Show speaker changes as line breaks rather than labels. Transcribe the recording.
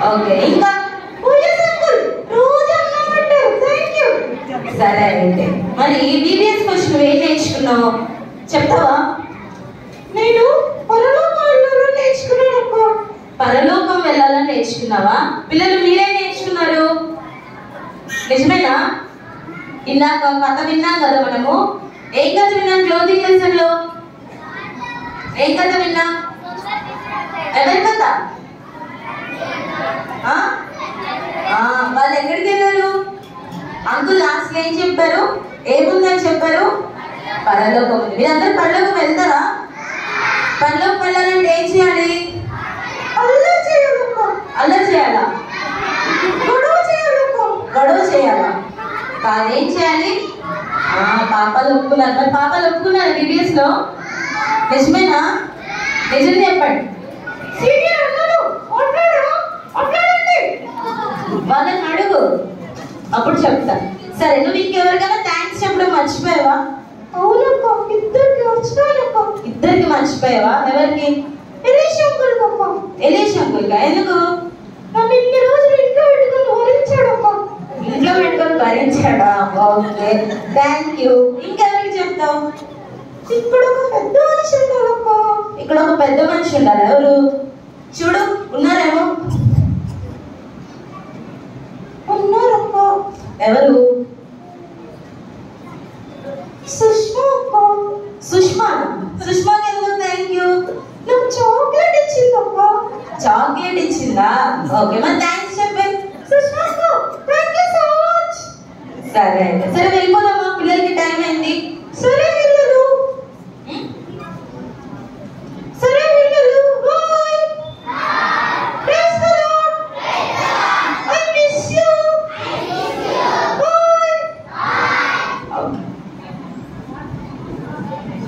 Okay, ఇంకా సరే అయితే మరి డివిఎస్ క్వశ్చన్ నువ్వు ఏం నేర్చుకున్నావు చెప్తావా? నేను పరలోకం వెళ్ళాలని నేర్చుకున్నాను. పరలోకం వెళ్ళాలని నేర్చుకున్నావా? పిల్లలు మీరేం నేర్చుకున్నారు? నిజమేనా? ఇందాక కథ విన్నాం కదా మనము. ఏం కథ విన్నాం క్లోజింగ్ లెసన్ లో? ఏం కథ విన్నాం? ఎవరి కథ? వాళ్ళు ఎక్కడికి వెళ్ళారు? అంకుల్ లాస్ట్ ఏం చెప్పారు? ఏముందని చెప్పారు? పరలోకం ఉంది. మీరందరూ పరలోకం వెళ్తారా? పరలోకం వెళ్ళాలంటే ఏం చేయాలి? అల్లరి చేయాలా? గొడవ చేయాలా? కాదేం చేయాలి? పాపాలు ఒప్పుకున్నారు. మరి పాపాలు ఒప్పుకున్నారు డివిఎస్ లో? నిజమేనా? నిజం చెప్పండి. వాళ్ళని అడుగు, అప్పుడు చెప్తా. సరే, నువ్వు ఇంకెవరికైనా థ్యాంక్స్ చెప్పడం మర్చిపోయావా? అవునక్క, ఇద్దరికి మర్చిపోయావా? ఎవరికి? Elish uncle. ఎందుకు? నన్ను ఇన్ని రోజులు ఇంట్లో పెట్టుకొని భరించాడా? Okay, thank you. ఇంకెవరికి చెప్తావు? ఇక్కడ ఒక పెద్ద మనిషి ఉండాలి. ఎవరు? చూడు, ఉన్నారేమో. ఎవరు?